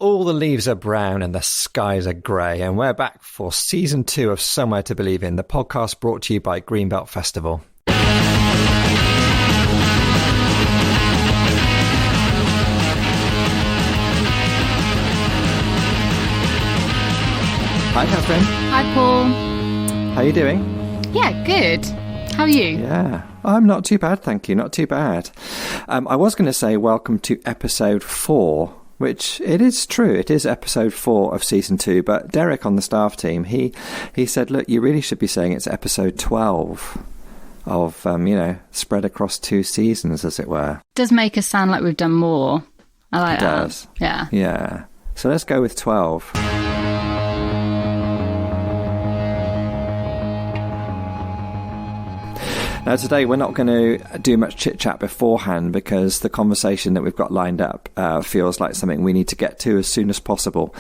All the leaves are brown and the skies are grey, and we're back for Season 2 of Somewhere to Believe In, the podcast brought to you by Greenbelt Festival. Hi, Catherine. Hi, Paul. How are you doing? Yeah, good. How are you? Yeah, I'm not too bad, thank you. Not too bad. I was going to say welcome to episode 4, which it is true. It is episode 4 of season 2. But Derek on the staff team, he said, look, you really should be saying it's episode 12 of, spread across 2 seasons, as it were. It does make us sound like we've done more. I like that. It does. Yeah. Yeah. So let's go with 12. Now, today we're not going to do much chit-chat beforehand because the conversation that we've got lined up feels like something we need to get to as soon as possible.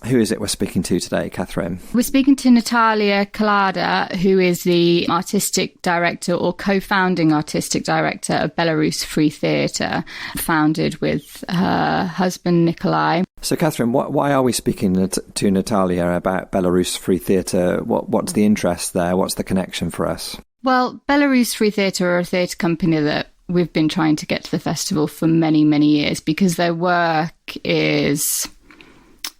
Who is it we're speaking to today, Catherine? We're speaking to Natalia Kaliada, who is the artistic director or co-founding artistic director of Belarus Free Theatre, founded with her husband, Nikolai. So, Catherine, why are we speaking to Natalia about Belarus Free Theatre? What's the interest there? What's the connection for us? Well, Belarus Free Theatre are a theatre company that we've been trying to get to the festival for many, many years because their work is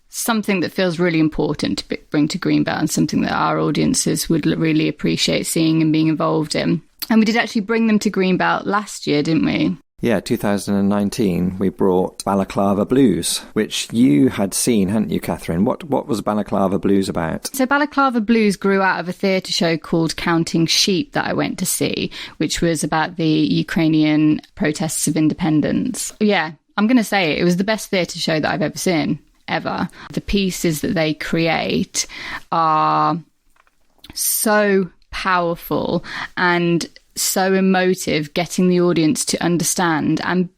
something that feels really important to bring to Greenbelt and something that our audiences would really appreciate seeing and being involved in. And we did actually bring them to Greenbelt last year, didn't we? Yeah, 2019, we brought Balaclava Blues, which you had seen, hadn't you, Catherine? What was Balaclava Blues about? So Balaclava Blues grew out of a theatre show called Counting Sheep that I went to see, which was about the Ukrainian protests of independence. Yeah, I'm going to say it was the best theatre show that I've ever seen, ever. The pieces that they create are so powerful and so emotive, getting the audience to understand and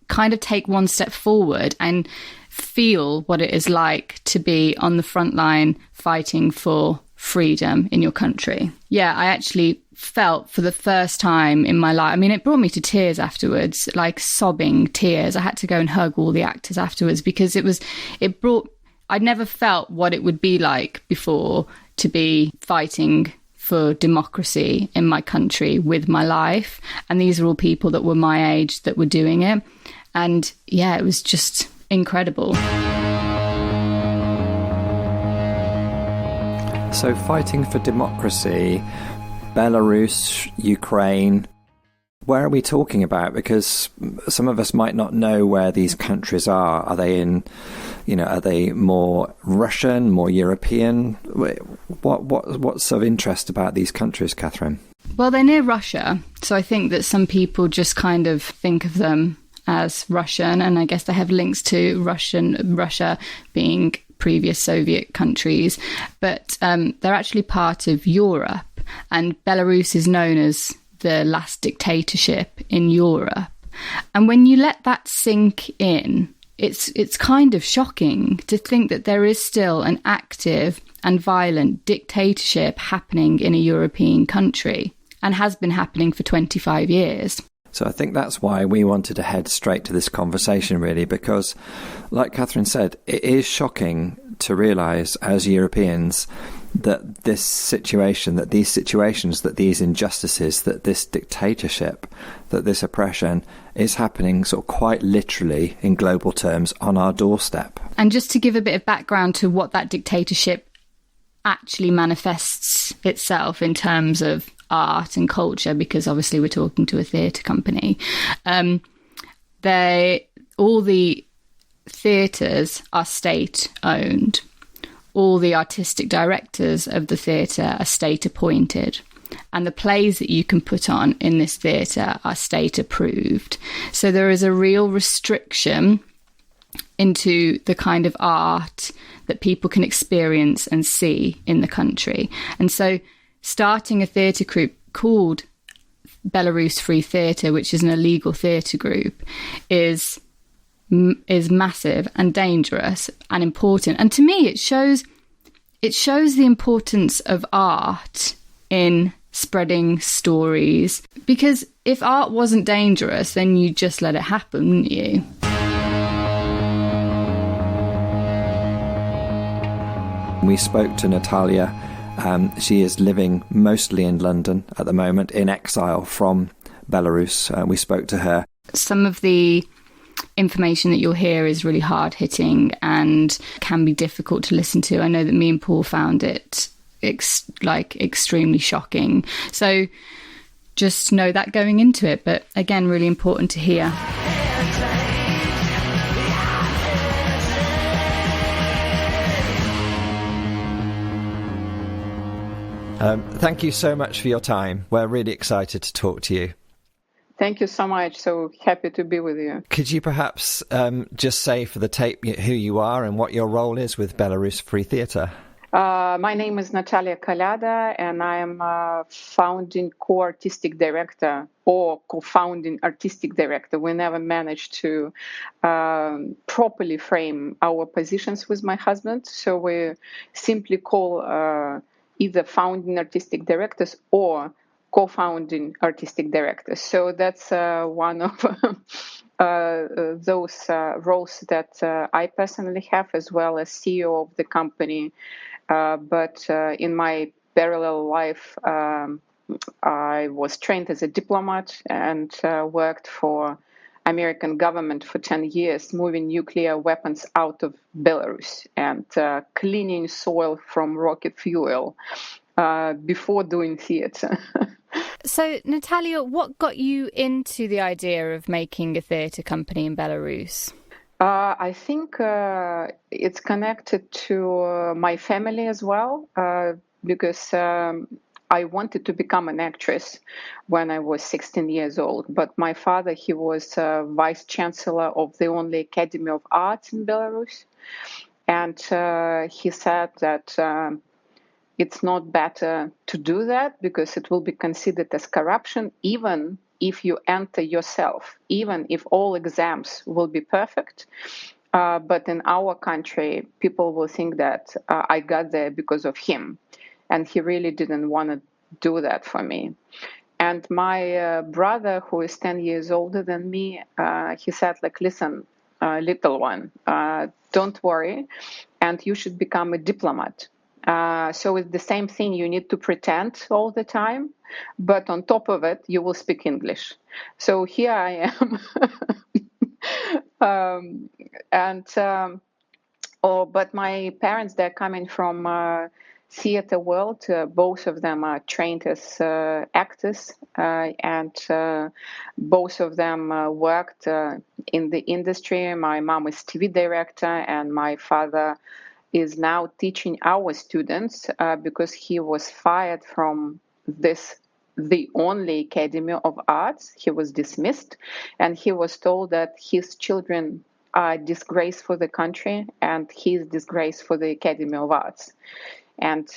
kind of take one step forward and feel what it is like to be on the front line fighting for freedom in your country. Yeah, I actually felt for the first time in my life, I mean, it brought me to tears afterwards, like sobbing tears. I had to go and hug all the actors afterwards because I'd never felt what it would be like before to be fighting for democracy in my country with my life. And these are all people that were my age that were doing it. And yeah, it was just incredible. So fighting for democracy, Belarus, Ukraine, where are we talking about? Because some of us might not know where these countries are. Are they are they more Russian, more European? What's of interest about these countries, Catherine? Well, they're near Russia. So I think that some people just kind of think of them as Russian. And I guess they have links to Russia being previous Soviet countries. But they're actually part of Europe. And Belarus is known as the last dictatorship in Europe. And when you let that sink in, it's kind of shocking to think that there is still an active and violent dictatorship happening in a European country and has been happening for 25 years. So I think that's why we wanted to head straight to this conversation, really, because like Catherine said, it is shocking to realise as Europeans that these situations, that these injustices, that this dictatorship, that this oppression is happening sort of quite literally in global terms on our doorstep. And just to give a bit of background to what that dictatorship actually manifests itself in terms of art and culture, because obviously we're talking to a theatre company, all the theatres are state-owned. All the artistic directors of the theatre are state appointed, and the plays that you can put on in this theatre are state approved. So there is a real restriction into the kind of art that people can experience and see in the country. And so starting a theatre group called Belarus Free Theatre, which is an illegal theatre group, is massive and dangerous and important. And to me, it shows the importance of art in spreading stories. Because if art wasn't dangerous, then you'd just let it happen, wouldn't you? We spoke to Natalia. She is living mostly in London at the moment, in exile from Belarus. We spoke to her. Some of the information that you'll hear is really hard-hitting and can be difficult to listen to. I know that me and Paul found it extremely shocking. So just know that going into it. But again, really important to hear. Thank you so much for your time. We're really excited to talk to you. Thank you so much. So happy to be with you. Could you perhaps just say for the tape who you are and what your role is with Belarus Free Theatre? My name is Natalia Kaliada, and I am founding co-artistic director or co-founding artistic director. We never managed to properly frame our positions with my husband, so we simply call either founding artistic directors or co-founding artistic directors. So that's one of those roles that I personally have, as well as CEO of the company. But in my parallel life, I was trained as a diplomat and worked for American government for 10 years, moving nuclear weapons out of Belarus and cleaning soil from rocket fuel before doing theatre. So, Natalia, what got you into the idea of making a theatre company in Belarus? I think it's connected to my family as well, because I wanted to become an actress when I was 16 years old. But my father, he was vice chancellor of the only Academy of Arts in Belarus. And he said that it's not better to do that because it will be considered as corruption, even if you enter yourself, even if all exams will be perfect. But in our country, people will think that I got there because of him. And he really didn't want to do that for me. And my brother, who is 10 years older than me, he said, like, listen, little one, don't worry, and you should become a diplomat. So it's the same thing. You need to pretend all the time, but on top of it, you will speak English. So here I am. But my parents, they're coming from theater world. Both of them are trained as actors, and both of them worked in the industry. My mom is TV director, and my father is now teaching our students because he was fired from the only Academy of Arts. He was dismissed, and he was told that his children are disgrace for the country and he's disgrace for the Academy of Arts. And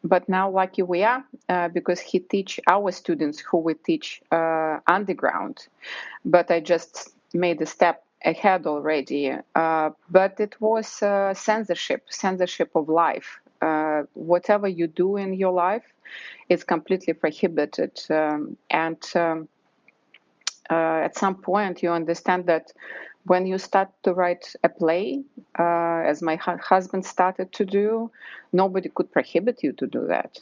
but now lucky we are because he teach our students who we teach underground. But I just made a step ahead already. But it was censorship of life. Whatever you do in your life is completely prohibited. And at some point you understand that when you start to write a play, as my husband started to do, nobody could prohibit you to do that.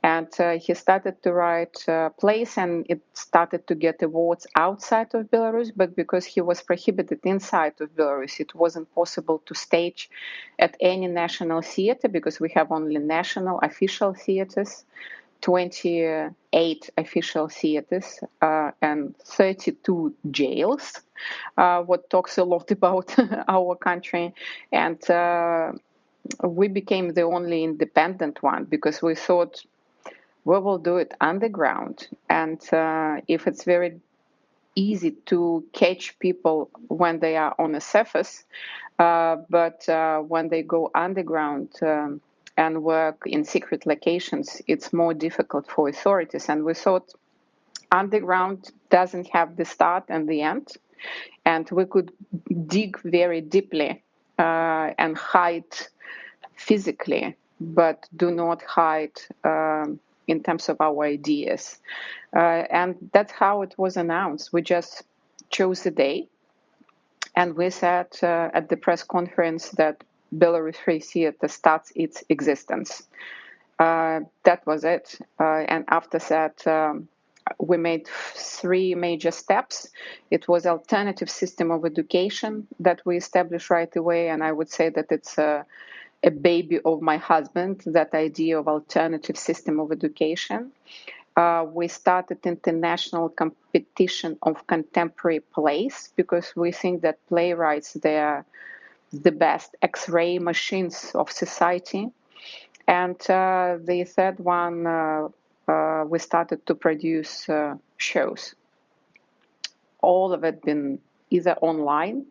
And he started to write plays, and it started to get awards outside of Belarus. But because he was prohibited inside of Belarus, it wasn't possible to stage at any national theater because we have only national official theaters. 28 official theaters and 32 jails, what talks a lot about our country. And we became the only independent one because we thought we will do it underground. And if it's very easy to catch people when they are on the surface, but when they go underground, and work in secret locations, it's more difficult for authorities. And we thought underground doesn't have the start and the end, and we could dig very deeply and hide physically, but do not hide in terms of our ideas. And that's how it was announced. We just chose a day, and we said at the press conference that Belarus Free Theatre starts its existence. That was it. And after that, we made 3 major steps. It was alternative system of education that we established right away, and I would say that it's a baby of my husband, that idea of alternative system of education. We started international competition of contemporary plays because we think that playwrights, they're the best X-ray machines of society. And the third one, we started to produce shows. All of it been either online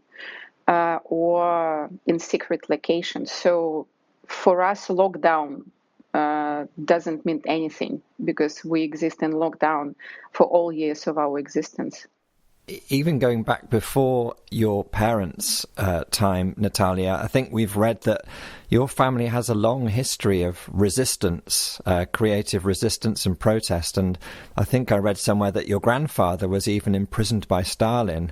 or in secret locations. So for us, lockdown doesn't mean anything because we exist in lockdown for all years of our existence. Even going back before your parents' time, Natalia, I think we've read that your family has a long history of resistance, creative resistance and protest. And I think I read somewhere that your grandfather was even imprisoned by Stalin.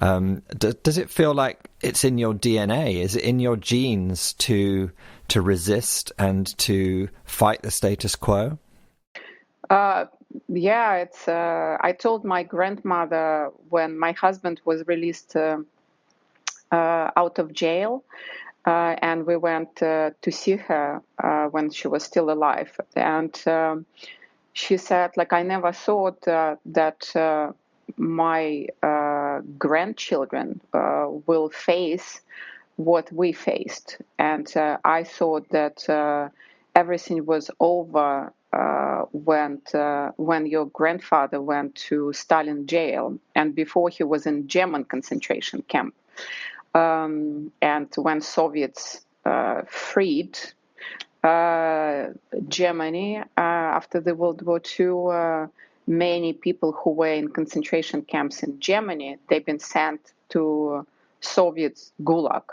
Does it feel like it's in your DNA? Is it in your genes to resist and to fight the status quo? Yeah, it's. I told my grandmother when my husband was released out of jail, and we went to see her when she was still alive, and she said, like, I never thought that my grandchildren will face what we faced, and I thought that everything was over when your grandfather went to Stalin jail, and before he was in German concentration camp, and when Soviets freed Germany after the World War II, many people who were in concentration camps in Germany, they've been sent to Soviet gulag.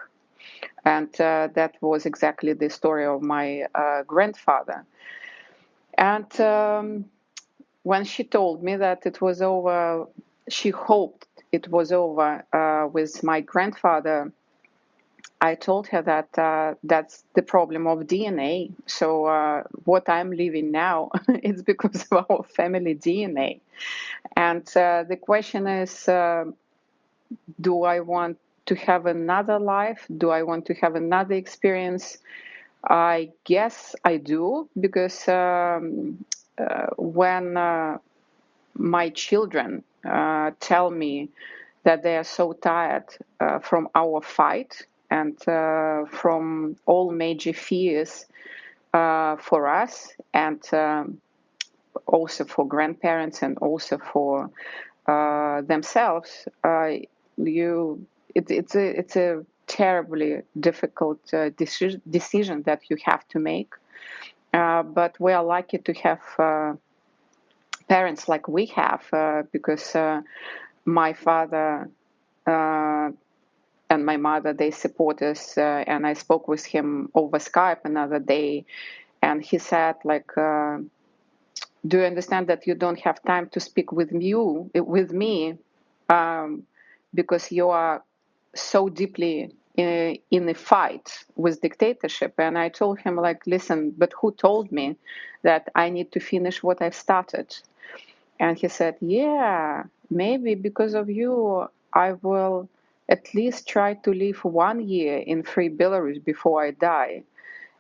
And that was exactly the story of my grandfather. And when she told me that it was over, she hoped it was over with my grandfather, I told her that that's the problem of DNA. So what I'm living now is because of our family DNA. And the question is, do I want to have another life? Do I want to have another experience? I guess I do, because when my children tell me that they are so tired from our fight and from all major fears for us, and also for grandparents and also for themselves, it's a terribly difficult decision that you have to make. But we are lucky to have parents like we have, because my father and my mother, they support us. And I spoke with him over Skype another day, and he said, like, do you understand that you don't have time to speak with me, because you are so deeply in a fight with dictatorship? And I told him, like, listen, but who told me that I need to finish what I've started? And he said, yeah, maybe because of you, I will at least try to live 1 year in free Belarus before I die.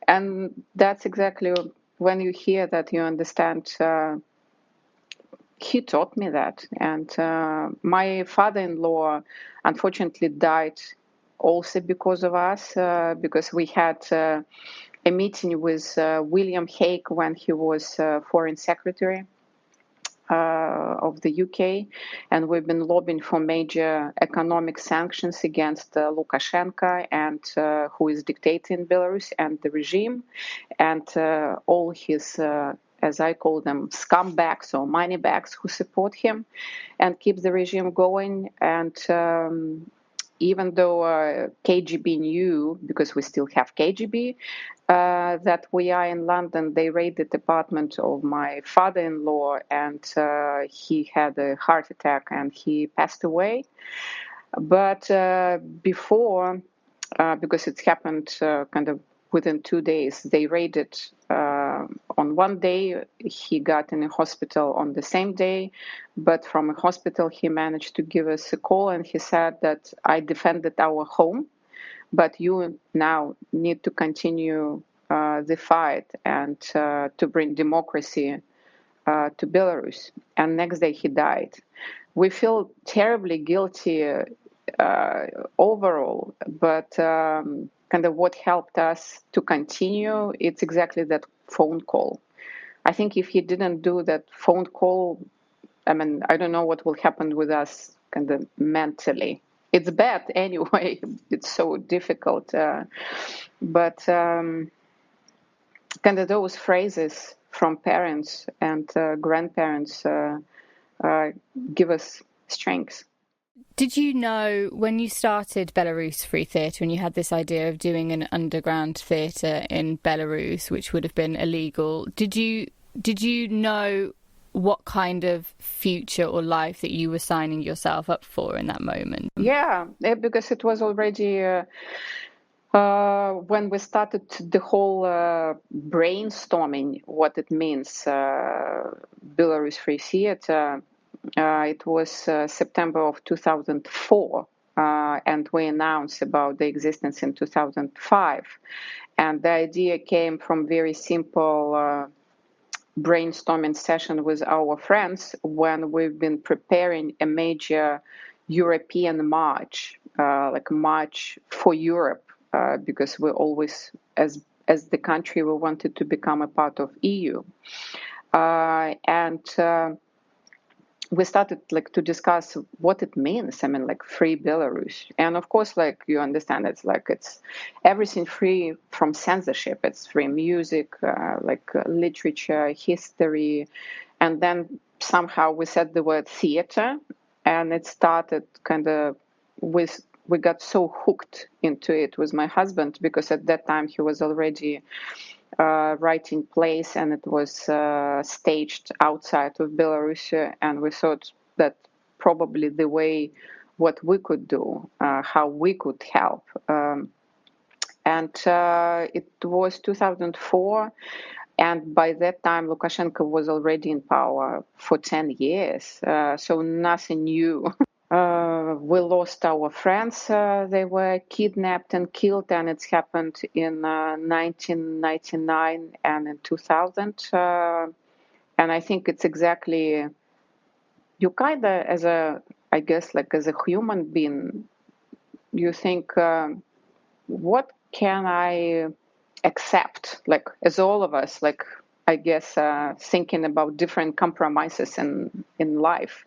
And that's exactly when you hear that, you understand. He taught me that. And my father-in-law, unfortunately, died also because of us, because we had a meeting with William Hague when he was foreign secretary of the UK, and we've been lobbying for major economic sanctions against Lukashenko, and who is dictating Belarus, and the regime, and all his, as I call them, scumbags or moneybags who support him and keep the regime going. And even though KGB knew, because we still have KGB, that we are in London, they raided the apartment of my father-in-law, and he had a heart attack and he passed away. But before because it happened kind of within 2 days. They raided on one day. He got in a hospital on the same day, but from a hospital he managed to give us a call, and he said that I defended our home, but you now need to continue the fight and to bring democracy to Belarus. And next day he died. We feel terribly guilty overall, but kind of what helped us to continue, it's exactly that phone call. I think if he didn't do that phone call, I mean, I don't know what will happen with us kind of mentally. It's bad anyway. It's so difficult. But kind of those phrases from parents and grandparents give us strength. Did you know when you started Belarus Free Theatre and you had this idea of doing an underground theatre in Belarus, which would have been illegal, did you know what kind of future or life that you were signing yourself up for in that moment? Yeah, because it was already when we started the whole brainstorming what it means, Belarus Free Theatre. It was September of 2004, and we announced about the existence in 2005. And the idea came from very simple brainstorming session with our friends when we've been preparing a major European march, like a march for Europe, because we always, as the country, we wanted to become a part of EU. And we started like to discuss what it means. I mean, like free Belarus, and of course, like you understand, it's everything free from censorship. It's free music, literature, history, and then somehow we said the word theater, and it started kind of with. We got so hooked into it with my husband because at that time he was already writing plays, and it was staged outside of Belarus, and we thought that probably the way what we could do, how we could help. And it was 2004, and by that time Lukashenko was already in power for 10 years, so nothing new. We lost our friends. They were kidnapped and killed, and it's happened in 1999 and in 2000. And I think it's exactly, you kind of, as a human being, you think, what can I accept? Like, as all of us, like, I guess, thinking about different compromises in life.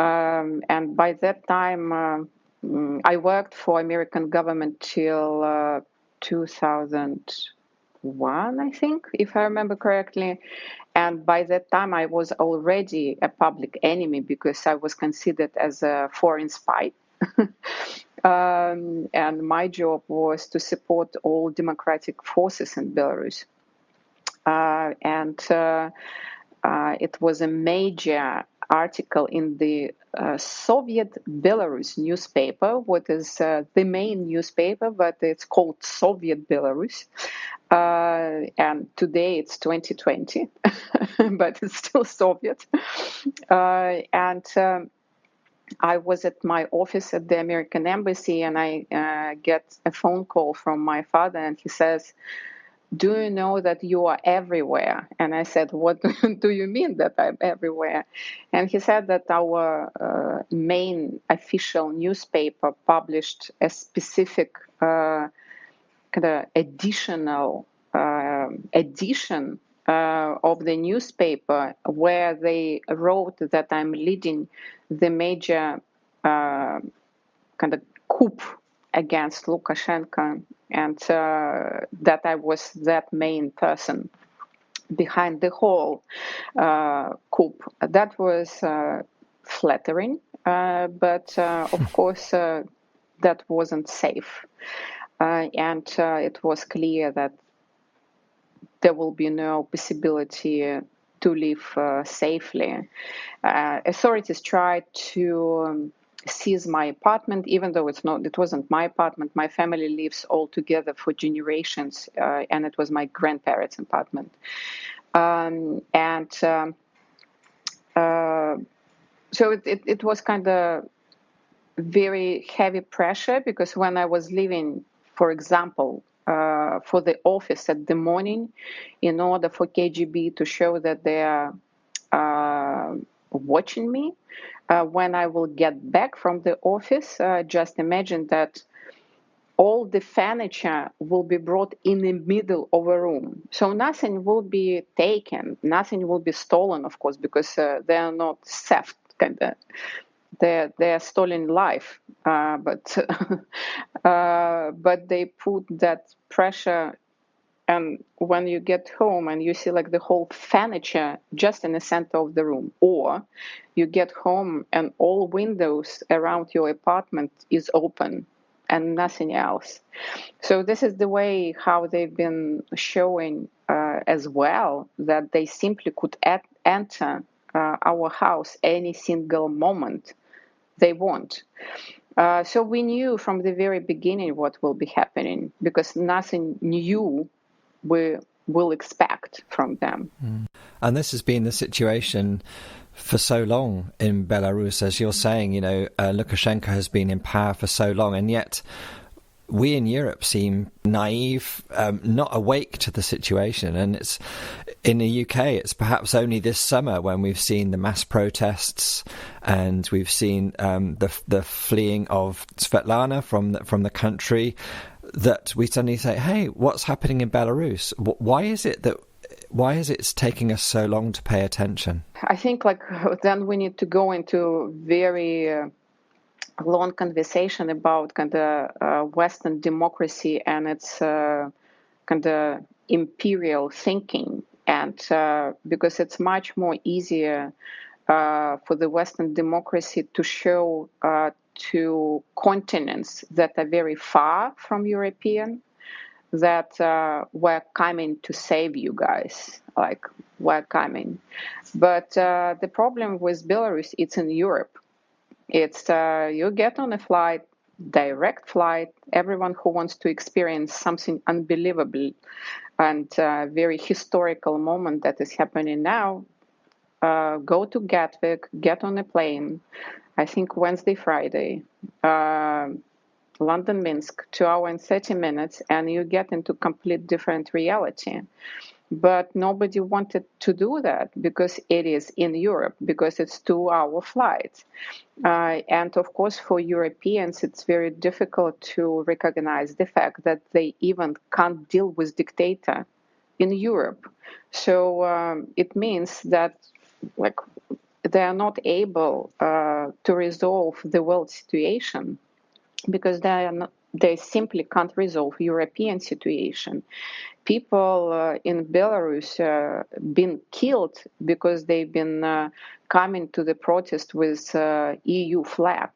And by that time, I worked for American government till 2001, I think, if I remember correctly. And by that time, I was already a public enemy because I was considered as a foreign spy. And my job was to support all democratic forces in Belarus. It was a major article in the Soviet Belarus newspaper, what is the main newspaper, but it's called Soviet Belarus. And today it's 2020, but it's still Soviet. I was at my office at the American embassy, and I get a phone call from my father, and he says, "Do you know that you are everywhere?" And I said, "What do you mean that I'm everywhere?" And he said that our main official newspaper published a specific kind of additional edition of the newspaper where they wrote that I'm leading the major kind of coup against Lukashenko, and that I was that main person behind the whole coup. That was flattering, but of course that wasn't safe. And it was clear that there will be no possibility to live safely. Authorities tried to seize my apartment, even though it wasn't my apartment. My family lives all together for generations, and it was my grandparents' apartment. So it was kind of very heavy pressure, because when I was leaving, for example, for the office at the morning, in order for KGB to show that they are watching me, when I will get back from the office, just imagine that all the furniture will be brought in the middle of a room. So nothing will be taken, nothing will be stolen, of course, because they are not theft, kind of. They're stolen life, but they put that pressure. And when you get home and you see like the whole furniture just in the center of the room, or you get home and all windows around your apartment is open and nothing else. So this is the way how they've been showing as well, that they simply could enter our house any single moment they want. So we knew from the very beginning what will be happening, because nothing new we will expect from them. And this has been the situation for so long in Belarus, as you're saying. Lukashenko has been in power for so long, and yet we in Europe seem naive, not awake to the situation. And it's in the UK, it's perhaps only this summer when we've seen the mass protests and we've seen the fleeing of Svetlana from the country, that we suddenly say, hey, what's happening in Belarus? Why is it taking us so long to pay attention? I think then we need to go into very long conversation about kind of Western democracy and its kind of imperial thinking, and because it's much more easier for the Western democracy to show to continents that are very far from European that we're coming to save you guys, like we're coming. But the problem with Belarus, it's in Europe. It's you get on a flight, direct flight. Everyone who wants to experience something unbelievable and very historical moment that is happening now, go to Gatwick, get on a plane. I think Wednesday, Friday, London, Minsk, 2 hours and 30 minutes, and you get into complete different reality. But nobody wanted to do that because it is in Europe, because it's 2-hour flight. And of course, for Europeans, it's very difficult to recognize the fact that they even can't deal with dictator in Europe. So it means that they are not able to resolve the world situation, because they simply can't resolve European situation. People in Belarus been killed because they've been coming to the protest with EU flag.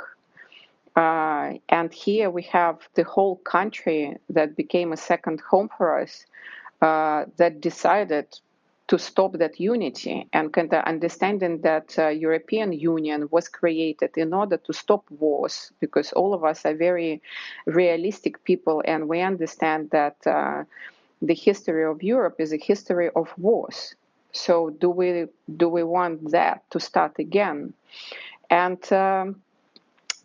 And here we have the whole country that became a second home for us, that decided to stop that unity, and kind of understanding that European Union was created in order to stop wars, because all of us are very realistic people, and we understand that the history of Europe is a history of wars. So do we want that to start again? And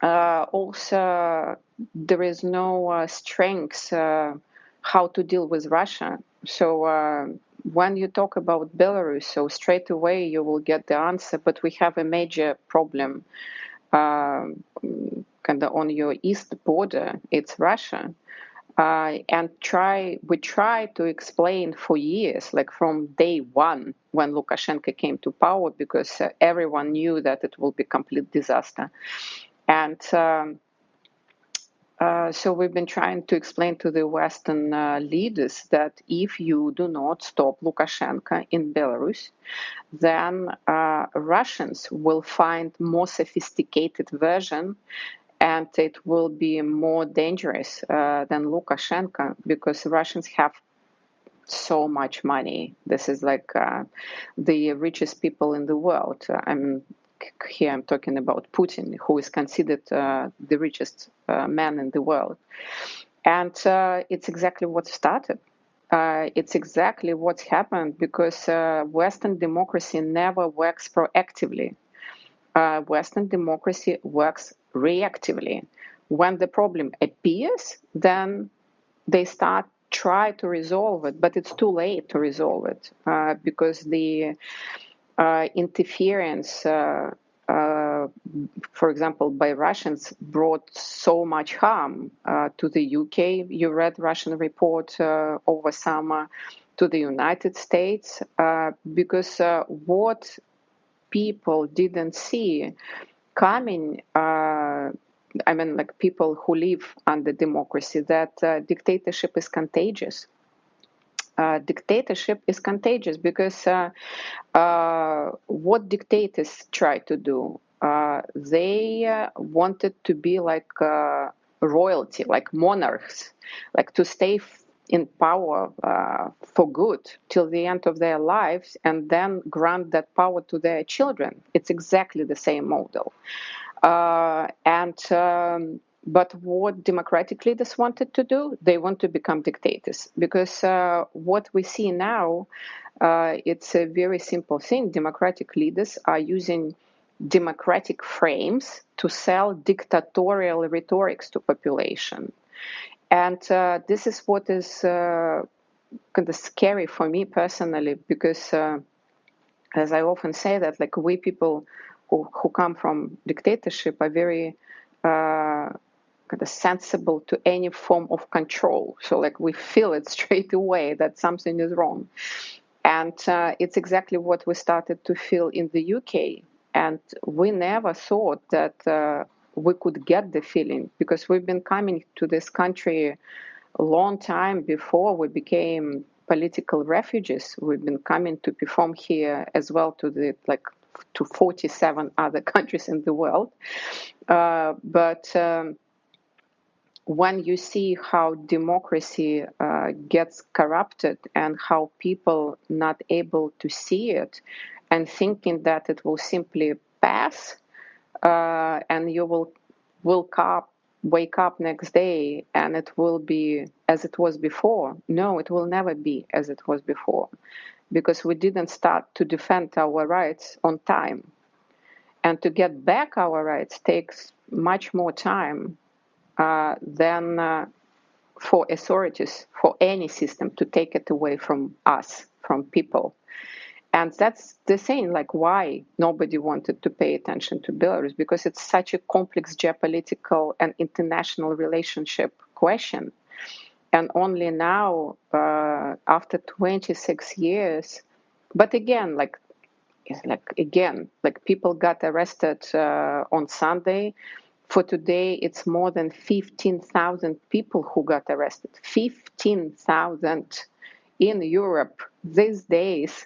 also there is no strength how to deal with Russia. So when you talk about Belarus, so straight away you will get the answer, but we have a major problem kind of on your east border. It's Russia. And we try to explain for years, like from day one when Lukashenko came to power, because everyone knew that it will be complete disaster. And so we've been trying to explain to the Western leaders that if you do not stop Lukashenko in Belarus, then Russians will find more sophisticated version, and it will be more dangerous than Lukashenko, because Russians have so much money. This is like the richest people in the world. here I'm talking about Putin, who is considered the richest man in the world. And it's exactly what started. It's exactly what's happened because Western democracy never works proactively. Western democracy works reactively. When the problem appears, then they try to resolve it, but it's too late to resolve it because the interference, for example, by Russians brought so much harm to the UK. You read Russian report over summer, to the United States, because what people didn't see coming, I mean, like people who live under democracy, that dictatorship is contagious. Dictatorship is contagious because what dictators try to do, they wanted to be like royalty, like monarchs, like to stay in power for good till the end of their lives and then grant that power to their children. It's exactly the same model. But what democratic leaders wanted to do, they want to become dictators. Because what we see now, it's a very simple thing. Democratic leaders are using democratic frames to sell dictatorial rhetorics to population. And this is what is kind of scary for me personally, because as I often say that, like, we people who come from dictatorship are very kind of sensible to any form of control. So, like, we feel it straight away that something is wrong. And it's exactly what we started to feel in the UK. And we never thought that we could get the feeling, because we've been coming to this country a long time before we became political refugees. We've been coming to perform here as well to 47 other countries in the world. But when you see how democracy gets corrupted and how people not able to see it and thinking that it will simply pass and you will wake up next day and it will be as it was before. No, it will never be as it was before, because we didn't start to defend our rights on time. And to get back our rights takes much more time than for authorities, for any system to take it away from us, from people. And that's the thing, like, why nobody wanted to pay attention to Belarus, because it's such a complex geopolitical and international relationship question. And only now, after 26 years, but again, like people got arrested on Sunday. For today, it's more than 15,000 people who got arrested. 15,000 in Europe these days.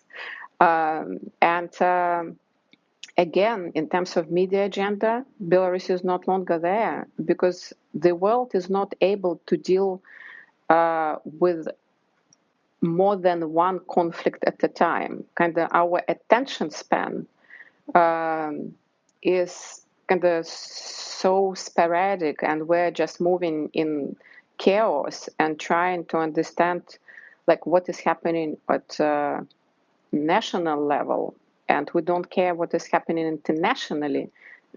Again, in terms of media agenda, Belarus is not longer there because the world is not able to deal with more than one conflict at a time. Kind of our attention span is kind of so sporadic, and we're just moving in chaos and trying to understand like what is happening at national level, and we don't care what is happening internationally.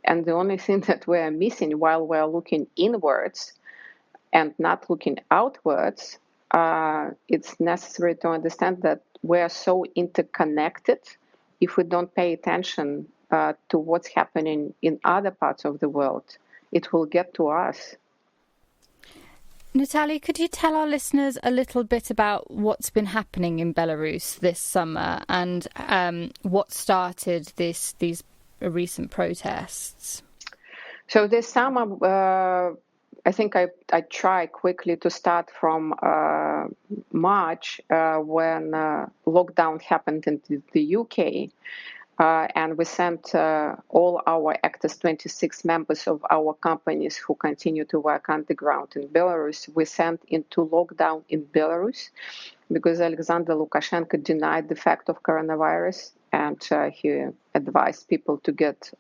And the only thing that we're missing while we're looking inwards and not looking outwards, it's necessary to understand that we're so interconnected. If we don't pay attention to what's happening in other parts of the world, it will get to us. Natalia, could you tell our listeners a little bit about what's been happening in Belarus this summer and what started these recent protests? So this summer, I think I try quickly to start from March when lockdown happened in the UK. And we sent all our actors, 26 members of our companies who continue to work underground in Belarus, we sent into lockdown in Belarus because Alexander Lukashenko denied the fact of coronavirus. and he advised people to get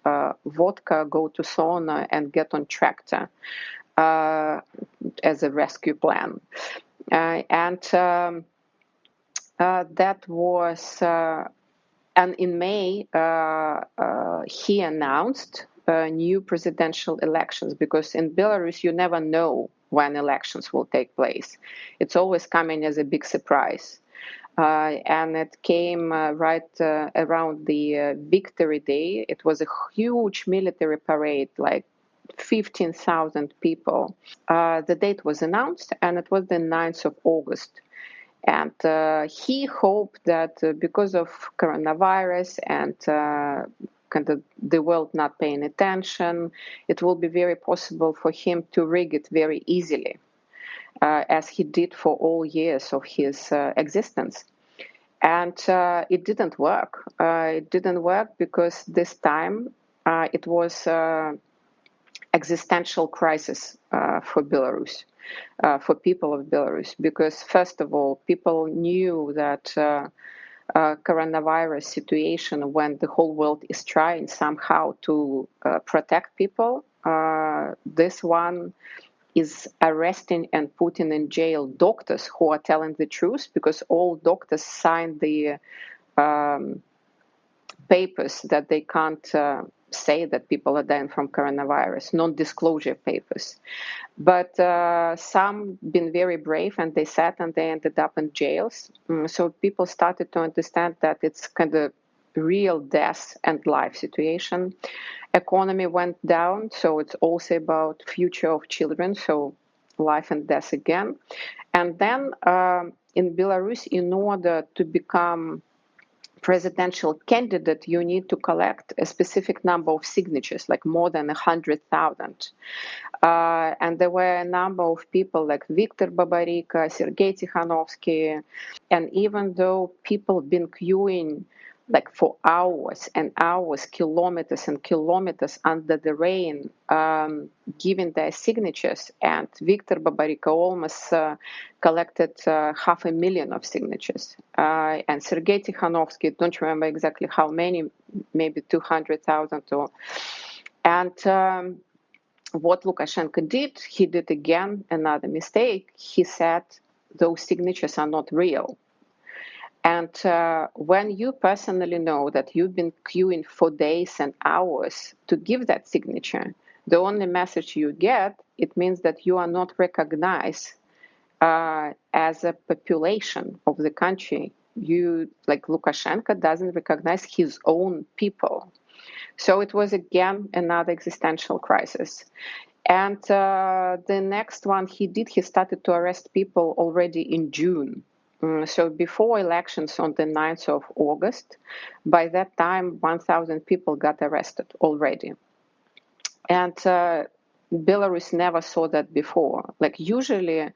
vodka, go to sauna, and get on tractor as a rescue plan. That was, and in May, he announced new presidential elections, because in Belarus, you never know when elections will take place. It's always coming as a big surprise. And it came right around the Victory Day. It was a huge military parade, like 15,000 people. The date was announced, and it was the 9th of August. And he hoped that because of coronavirus and kind of the world not paying attention, it will be very possible for him to rig it very easily, as he did for all years of his existence. And it didn't work. It didn't work because this time it was existential crisis for Belarus. For people of Belarus, because first of all, people knew that coronavirus situation, when the whole world is trying somehow to protect people, this one is arresting and putting in jail doctors who are telling the truth, because all doctors signed the papers that they can't say that people are dying from coronavirus, non-disclosure papers. But some been very brave, and they sat and they ended up in jails. So people started to understand that it's kind of real death and life situation. Economy went down, so it's also about future of children, so life and death again. And then in Belarus, in order to become presidential candidate, you need to collect a specific number of signatures, like more than 100,000. And there were a number of people like Viktor Babarika, Sergei Tikhanovsky. And even though people been queuing like for hours and hours, kilometers and kilometers under the rain, giving their signatures, and Viktor Babarika almost collected 500,000 of signatures. And Sergei Tikhanovsky, don't remember exactly how many, maybe 200,000. And what Lukashenko did, he did again another mistake. He said those signatures are not real. And when you personally know that you've been queuing for days and hours to give that signature, the only message you get, it means that you are not recognized as a population of the country. You, like Lukashenko, doesn't recognize his own people. So it was again another existential crisis. And the next one he did, he started to arrest people already in June. So before elections on the 9th of August, by that time, 1,000 people got arrested already. And Belarus never saw that before. Like usually,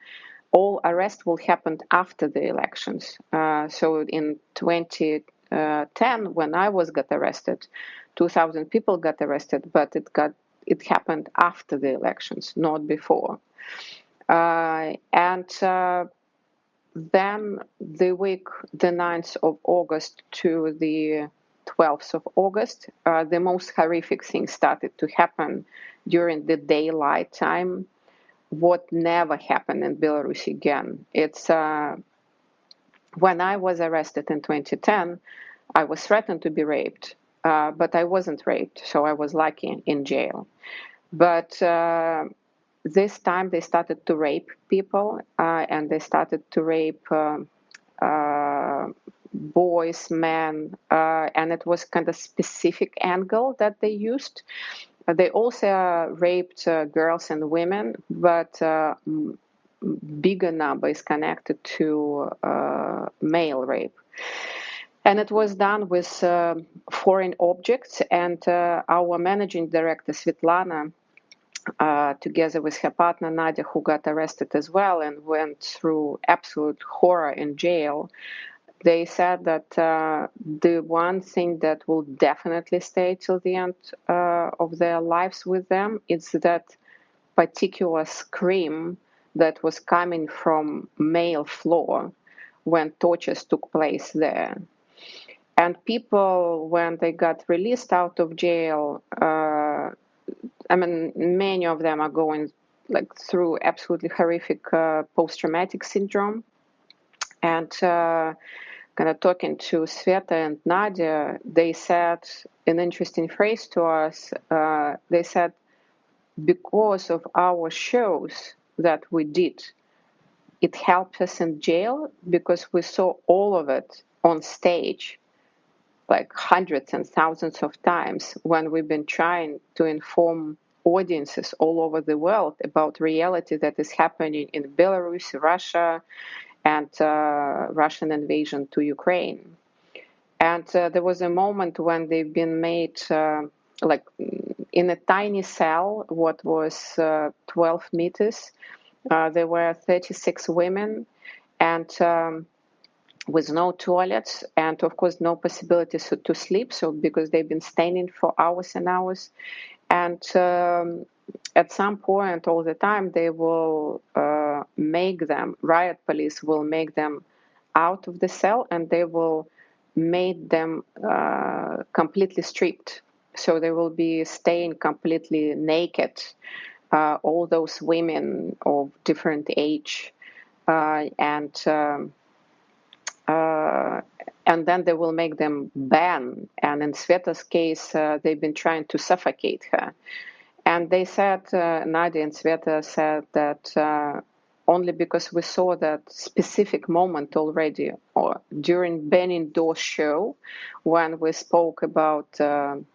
all arrests will happen after the elections. So in 2010, when I got arrested, 2,000 people got arrested, but it happened after the elections, not before. Then the week, the 9th of August to the 12th of August, the most horrific things started to happen during the daylight time, what never happened in Belarus again. It's when I was arrested in 2010, I was threatened to be raped, but I wasn't raped, so I was lucky in jail. But this time they started to rape people, and they started to rape boys, men, and it was kind of specific angle that they used. They also raped girls and women, but bigger number is connected to male rape. And it was done with foreign objects, and our managing director, Svetlana, together with her partner Nadia, who got arrested as well and went through absolute horror in jail, they said that the one thing that will definitely stay till the end of their lives with them is that particular scream that was coming from male floor when tortures took place there. And people, when they got released out of jail, many of them are going through absolutely horrific post-traumatic syndrome. And kind of talking to Sveta and Nadia, they said an interesting phrase to us. They said, because of our shows that we did, it helped us in jail because we saw all of it on stage, like hundreds and thousands of times, when we've been trying to inform audiences all over the world about reality that is happening in Belarus, Russia, and Russian invasion to Ukraine. And there was a moment when they've been made in a tiny cell, what was 12 meters. There were 36 women, and with no toilets, and of course no possibilities to sleep. So because they've been standing for hours and hours, and at some point all the time they will make them, riot police will make them out of the cell, and they will make them completely stripped. So they will be staying completely naked, all those women of different age, and then they will make them ban. And in Sveta's case, they've been trying to suffocate her. And they said, Nadia and Sveta said that only because we saw that specific moment already, or during Benin Do's show, when we spoke about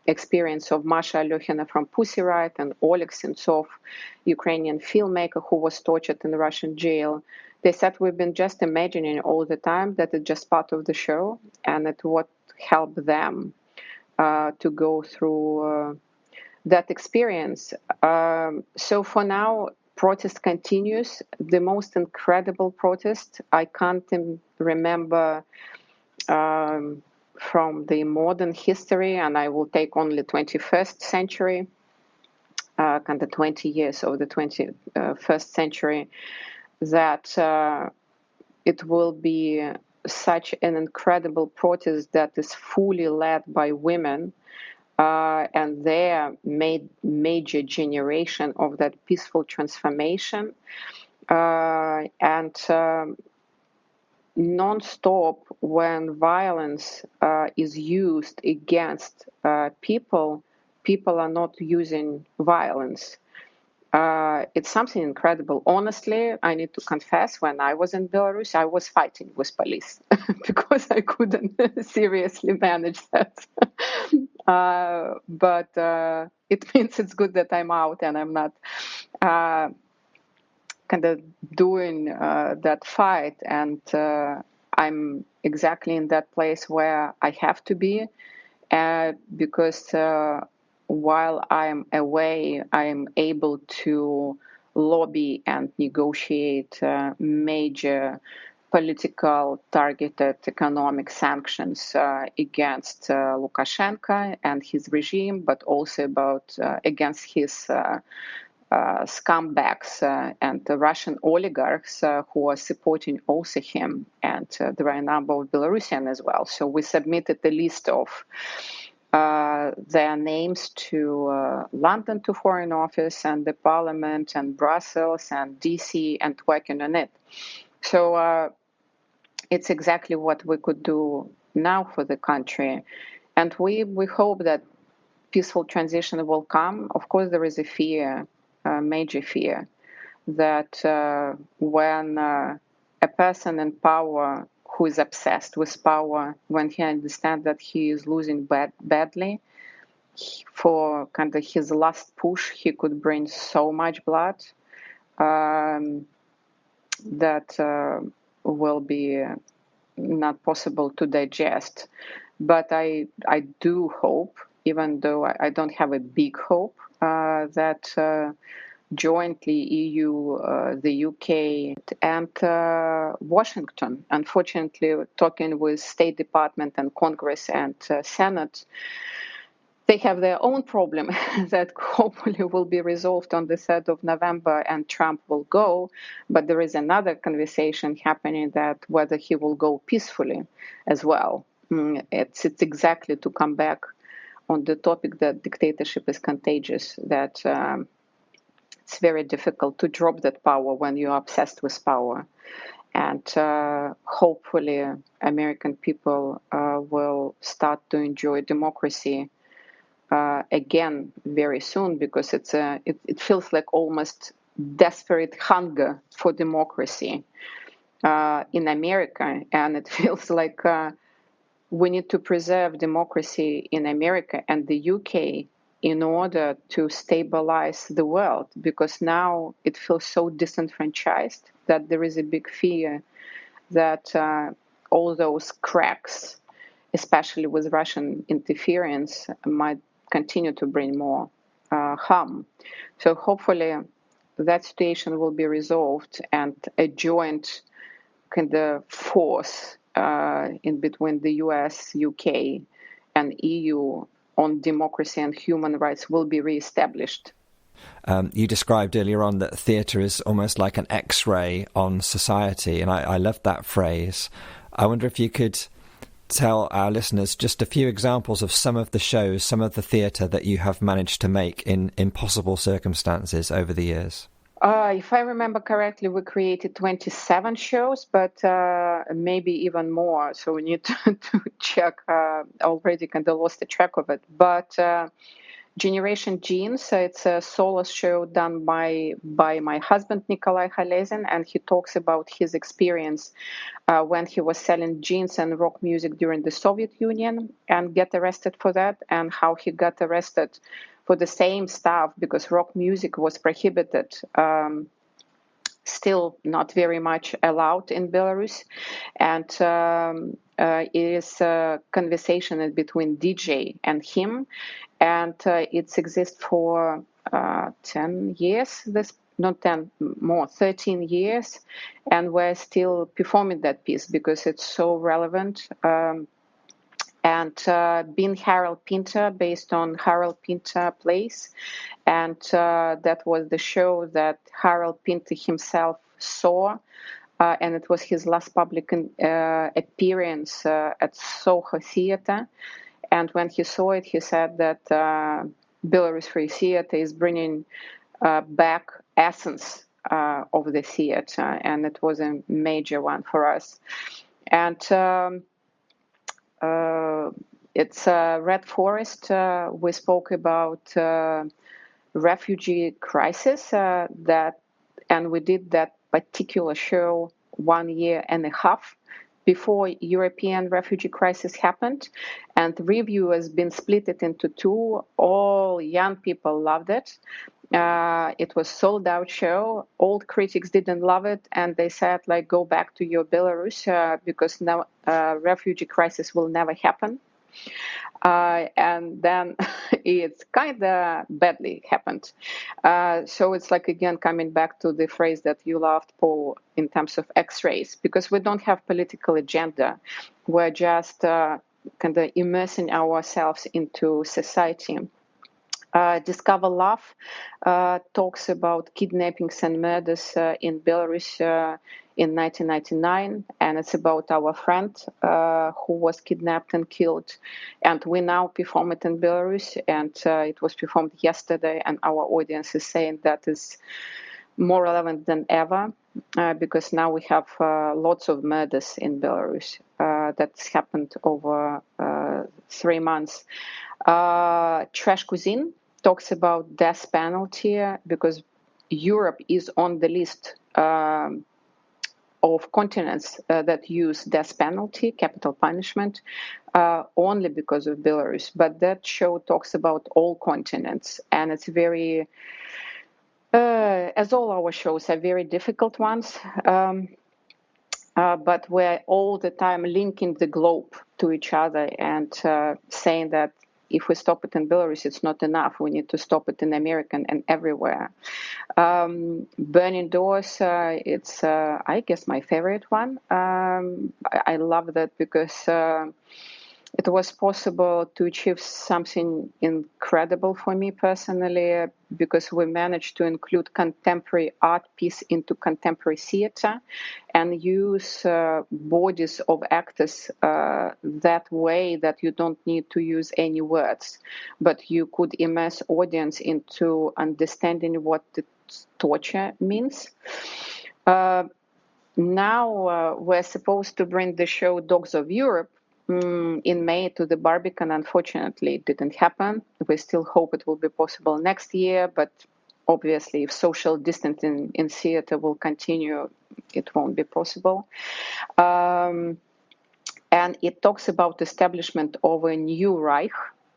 experience of Masha Alyokhina from Pussy Riot and Oleg Sentsov, Ukrainian filmmaker who was tortured in the Russian jail. They said we've been just imagining all the time that it's just part of the show, and it would help them to go through that experience. So for now, protest continues. The most incredible protest I can't remember from the modern history, and I will take only 21st century, kind of 20 years of the 21st century, that it will be such an incredible protest that is fully led by women, and their major generation of that peaceful transformation, and non-stop when violence is used against people are not using violence. It's something incredible. Honestly, I need to confess, when I was in Belarus, I was fighting with police because I couldn't seriously manage that. But it means it's good that I'm out and I'm not kind of doing that fight. And I'm exactly in that place where I have to be, because while I'm away, I'm able to lobby and negotiate major political targeted economic sanctions against Lukashenko and his regime, but also against his scumbags and the Russian oligarchs who are supporting also him. And there are a number of Belarusian as well. So we submitted a list of their names to London, to Foreign Office and the Parliament and Brussels and DC, and working on it. So it's exactly what we could do now for the country. And we hope that peaceful transition will come. Of course, there is a fear, a major fear, that when a person in power who is obsessed with power, when he understands that he is losing badly, for kind of his last push, he could bring so much blood that will be not possible to digest. But I do hope, even though I don't have a big hope, that jointly EU, the UK, and Washington, unfortunately, talking with State Department and Congress and Senate, they have their own problem that hopefully will be resolved on the 3rd of November and Trump will go. But there is another conversation happening that whether he will go peacefully as well. it's exactly to come back on the topic that dictatorship is contagious, that it's very difficult to drop that power when you're obsessed with power. And hopefully American people will start to enjoy democracy again very soon, because it feels like almost desperate hunger for democracy in America. And it feels like we need to preserve democracy in America and the UK in order to stabilize the world, because now it feels so disenfranchised that there is a big fear that all those cracks, especially with Russian interference, might continue to bring more harm. So hopefully that situation will be resolved, and a joint kind of force in between the US, UK, and EU on democracy and human rights will be reestablished. You described earlier on that theatre is almost like an X-ray on society, and I love that phrase. I wonder if you could tell our listeners just a few examples of some of the shows, some of the theatre that you have managed to make in impossible circumstances over the years. If I remember correctly, we created 27 shows, but maybe even more. So we need to check. Already kind of lost the track of it. But Generation Jeans, it's a solo show done by my husband, Natalia Kaliada, and he talks about his experience when he was selling jeans and rock music during the Soviet Union and get arrested for that, and how he got arrested for the same stuff because rock music was prohibited, still not very much allowed in Belarus. And it is a conversation between DJ and him, and it exists for 10 years, not 10, more, 13 years, and we're still performing that piece because it's so relevant. And being Harold Pinter, based on Harold Pinter plays. And that was the show that Harold Pinter himself saw. And it was his last public appearance at Soho Theatre. And when he saw it, he said that Belarus Free Theatre is bringing back essence of the theatre. And it was a major one for us. And it's Red Forest. We spoke about refugee crisis and we did that particular show 1 year and a half before European refugee crisis happened, and the review has been split it into two. All young people loved it. It was sold out show. Old critics didn't love it, and they said, like, go back to your Belarus because now refugee crisis will never happen. And then it's kind of badly happened. So it's like, again, coming back to the phrase that you loved, Paul, in terms of X-rays, because we don't have political agenda. We're just kind of immersing ourselves into society. Discover Love talks about kidnappings and murders in Belarus in 1999, and it's about our friend who was kidnapped and killed. And we now perform it in Belarus, and it was performed yesterday, and our audience is saying that is more relevant than ever because now we have lots of murders in Belarus that's happened over 3 months. Trash Cuisine talks about death penalty because Europe is on the list of continents that use death penalty, capital punishment, only because of Belarus. But that show talks about all continents, and it's very, as all our shows are very difficult ones, but we're all the time linking the globe to each other and saying that if we stop it in Belarus, it's not enough. We need to stop it in America and everywhere. Burning Doors, it's, I guess, my favorite one. I love that because it was possible to achieve something incredible for me personally, because we managed to include contemporary art piece into contemporary theater and use bodies of actors that way that you don't need to use any words, but you could immerse audience into understanding what the torture means. Now we're supposed to bring the show Dogs of Europe in May to the Barbican. Unfortunately, it didn't happen. We still hope it will be possible next year, but obviously if social distancing in theater will continue, it won't be possible. And it talks about establishment of a new Reich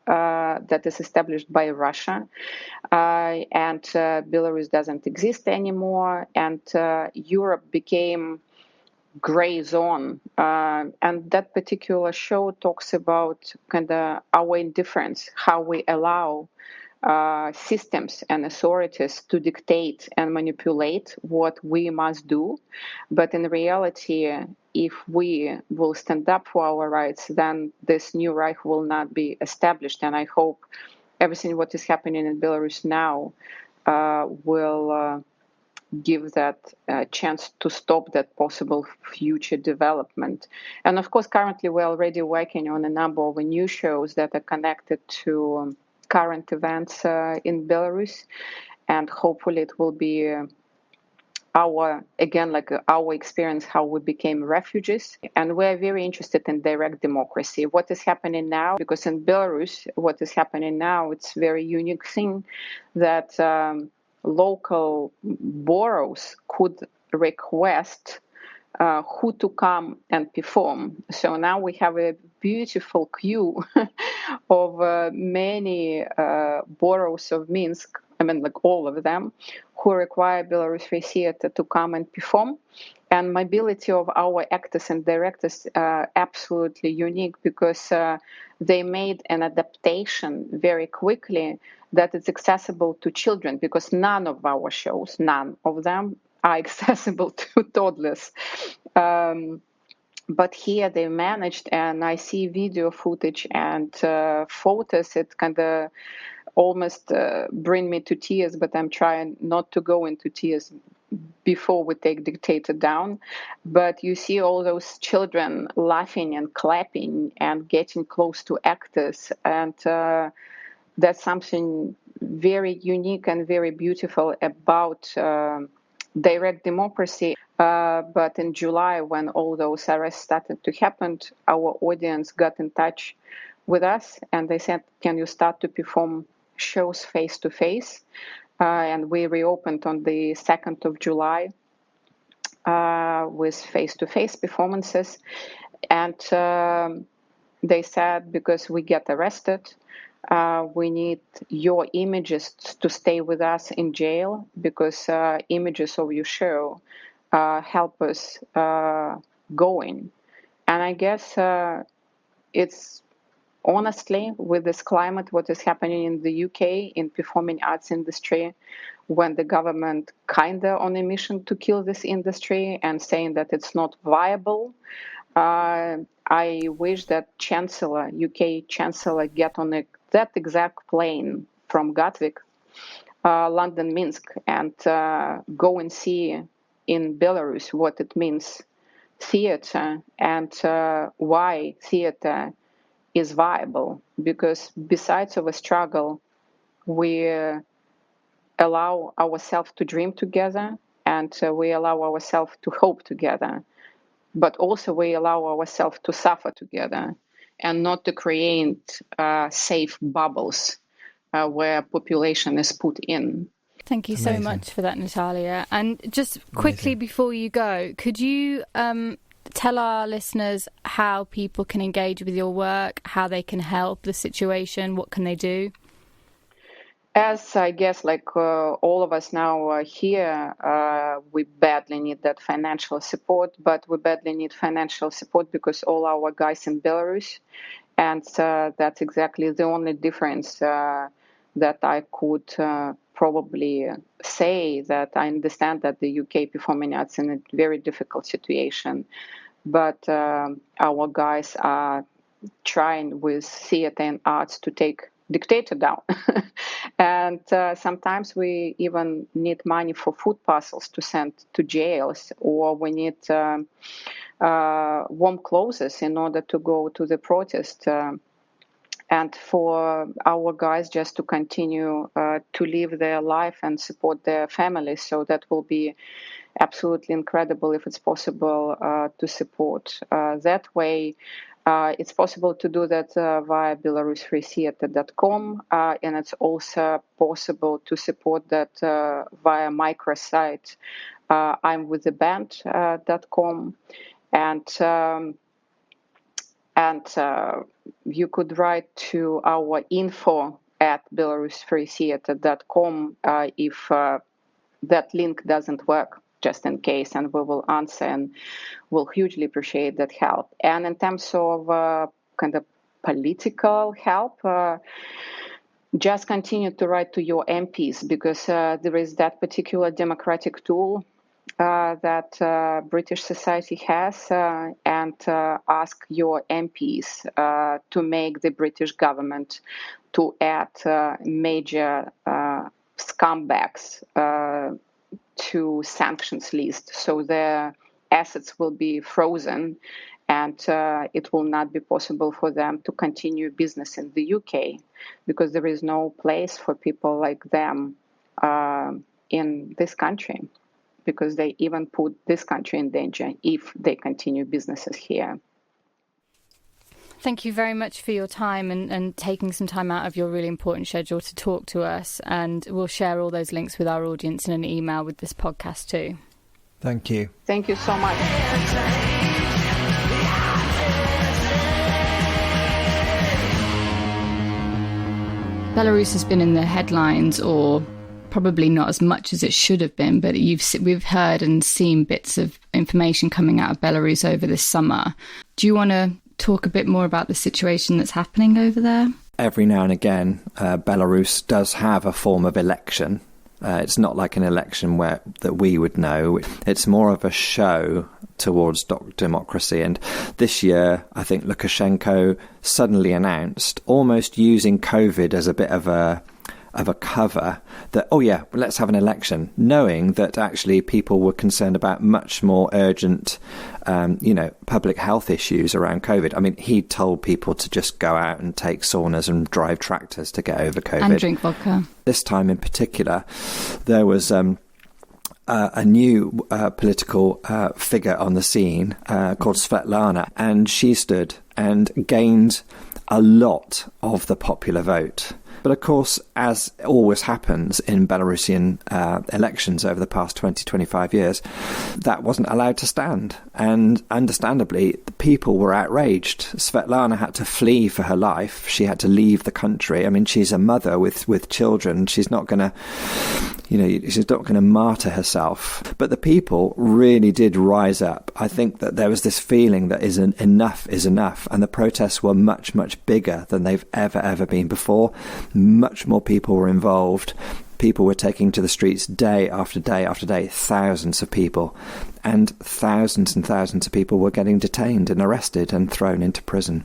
that is established by Russia, and Belarus doesn't exist anymore, and Europe became gray zone. And that particular show talks about kind of our indifference, how we allow systems and authorities to dictate and manipulate what we must do. But in reality, if we will stand up for our rights, then this new Reich will not be established. And I hope everything what is happening in Belarus now will give that chance to stop that possible future development. And of course, currently we're already working on a number of new shows that are connected to current events in Belarus, and hopefully it will be our experience, how we became refugees. And we're very interested in direct democracy. What is happening now, because in Belarus, what is happening now, it's a very unique thing that local boroughs could request who to come and perform. So now we have a beautiful queue of many boroughs of Minsk, I mean, like all of them, who require Belarus Free Theater to come and perform. And mobility of our actors and directors are absolutely unique, because they made an adaptation very quickly that is accessible to children, because none of our shows, none of them, are accessible to toddlers. But here they managed, and I see video footage and photos. It kind of almost bring me to tears, but I'm trying not to go into tears before we take Dictator down. But you see all those children laughing and clapping and getting close to actors, and that's something very unique and very beautiful about direct democracy. But in July, when all those arrests started to happen, our audience got in touch with us, and they said, can you start to perform shows face to face? And we reopened on the 2nd of July with face to face performances. And they said, because we get arrested, we need your images to stay with us in jail, because images of your show help us going. And I guess it's honestly, with this climate, what is happening in the UK in performing arts industry, when the government kind of on a mission to kill this industry and saying that it's not viable, I wish that UK Chancellor, get on that exact plane from Gatwick, London, Minsk, and go and see in Belarus what it means theater, and why theater is viable. Because besides of a struggle, we allow ourselves to dream together, and we allow ourselves to hope together. But also we allow ourselves to suffer together, and not to create safe bubbles where population is put in. Thank you so much for that, Natalia. And just quickly before you go, could you tell our listeners how people can engage with your work, how they can help the situation, what can they do? As I guess, like all of us now here, we badly need that financial support, but we badly need financial support because all our guys in Belarus, and that's exactly the only difference that I could probably say, that I understand that the UK performing arts in a very difficult situation, but our guys are trying with theater and arts to take dictator down. And sometimes we even need money for food parcels to send to jails, or we need warm clothes in order to go to the protest. And for our guys just to continue to live their life and support their families. So that will be absolutely incredible if it's possible to support that way. It's possible to do that via belarusfreetheater.com, and it's also possible to support that via microsite imwiththeband.com, and you could write to our info@belarusfreetheater.com if that link doesn't work, just in case, and we will answer, and we'll hugely appreciate that help. And in terms of kind of political help, just continue to write to your MPs, because there is that particular democratic tool that British society has, and ask your MPs to make the British government to add major scumbags to sanctions list, so their assets will be frozen, and it will not be possible for them to continue business in the UK, because there is no place for people like them in this country, because they even put this country in danger if they continue businesses here. Thank you very much for your time and taking some time out of your really important schedule to talk to us. And we'll share all those links with our audience in an email with this podcast too. Thank you. Thank you so much. Belarus has been in the headlines, or probably not as much as it should have been, but we've heard and seen bits of information coming out of Belarus over this summer. Do you want to talk a bit more about the situation that's happening over there? Every now and again, Belarus does have a form of election. It's not like an election that we would know. It's more of a show towards democracy. And this year, I think Lukashenko suddenly announced, almost using COVID as a bit of a cover, that, oh yeah, well, let's have an election, knowing that actually people were concerned about much more urgent, public health issues around COVID. I mean, he told people to just go out and take saunas and drive tractors to get over COVID. And drink vodka. This time in particular, there was a new political figure on the scene called Svetlana, and she stood and gained a lot of the popular vote. But of course, as always happens in Belarusian elections over the past 20, 25 years, that wasn't allowed to stand. And understandably, the people were outraged. Svetlana had to flee for her life. She had to leave the country. I mean, she's a mother with children. She's not going to, she's not going to martyr herself. But the people really did rise up. I think that there was this feeling that enough is enough. And the protests were much, much bigger than they've ever been before. Much more people were involved. People were taking to the streets day after day after day, thousands of people. And thousands of people were getting detained and arrested and thrown into prison.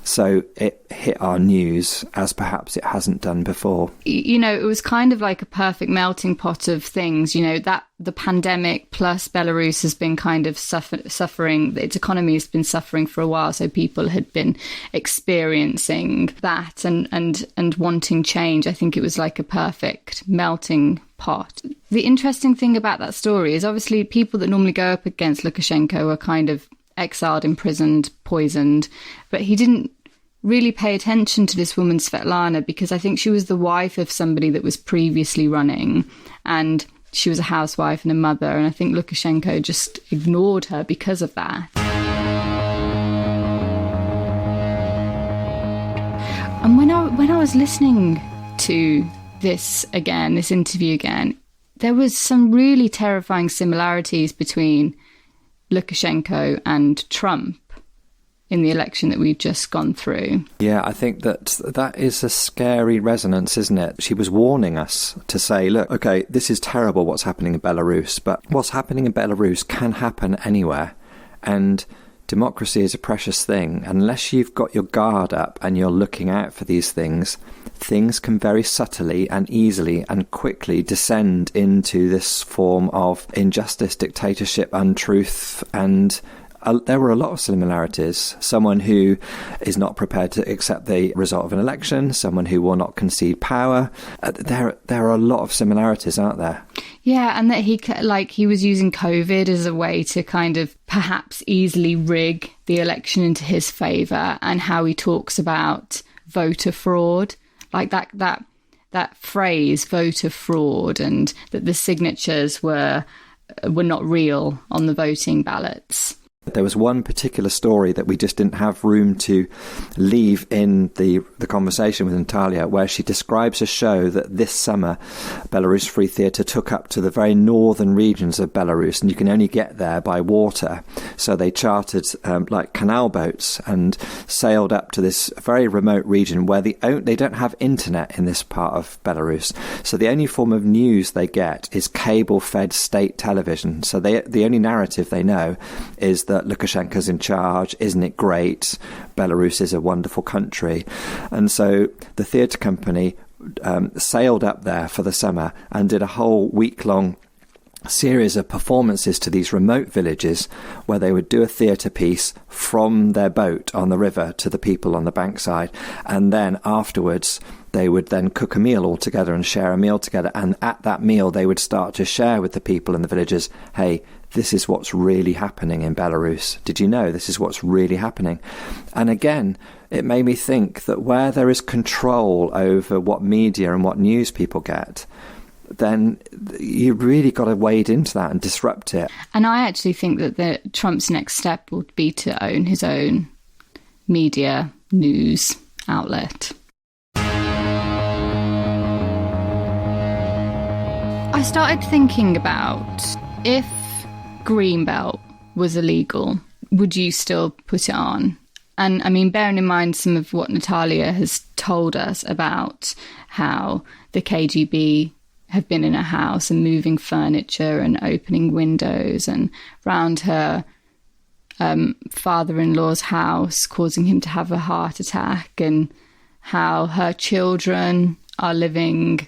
So it hit our news as perhaps it hasn't done before. It was kind of like a perfect melting pot of things, that the pandemic plus Belarus has been kind of suffering, its economy has been suffering for a while. So people had been experiencing that and wanting change. I think it was like a perfect melting pot. The interesting thing about that story is obviously people that normally go up against Lukashenko are kind of exiled, imprisoned, poisoned, but he didn't really pay attention to this woman Svetlana, because I think she was the wife of somebody that was previously running, and she was a housewife and a mother, and I think Lukashenko just ignored her because of that. And when I was listening to this interview again, there was some really terrifying similarities between Lukashenko and Trump in the election that we've just gone through. Yeah, I think that is a scary resonance, isn't it? She was warning us to say, look, okay, this is terrible what's happening in Belarus, but what's happening in Belarus can happen anywhere. And democracy is a precious thing. Unless you've got your guard up and you're looking out for these things can very subtly and easily and quickly descend into this form of injustice, dictatorship, untruth, and there were a lot of similarities. Someone who is not prepared to accept the result of an election, someone who will not concede power. There are a lot of similarities, aren't there? Yeah, and that he was using COVID as a way to kind of perhaps easily rig the election into his favour, and how he talks about voter fraud, like that phrase, voter fraud, and that the signatures were not real on the voting ballots. There was one particular story that we just didn't have room to leave in the conversation with Natalia, where she describes a show that this summer Belarus Free Theatre took up to the very northern regions of Belarus, and you can only get there by water. So they chartered like canal boats and sailed up to this very remote region where they don't have internet in this part of Belarus. So the only form of news they get is cable-fed state television. So the only narrative they know is that Lukashenko's in charge, isn't it great? Belarus is a wonderful country. And so the theatre company sailed up there for the summer and did a whole week-long series of performances to these remote villages where they would do a theatre piece from their boat on the river to the people on the bankside, and then afterwards they would then cook a meal all together and share a meal together, and at that meal they would start to share with the people in the villages, hey, this is what's really happening in Belarus. Did you know this is what's really happening? And again, it made me think that where there is control over what media and what news people get, then you really got to wade into that and disrupt it. And I actually think that Trump's next step would be to own his own media news outlet. I started thinking about, if Greenbelt was illegal, would you still put it on? And I mean, bearing in mind some of what Natalia has told us about how the KGB have been in her house and moving furniture and opening windows and round her father-in-law's house, causing him to have a heart attack, and how her children are living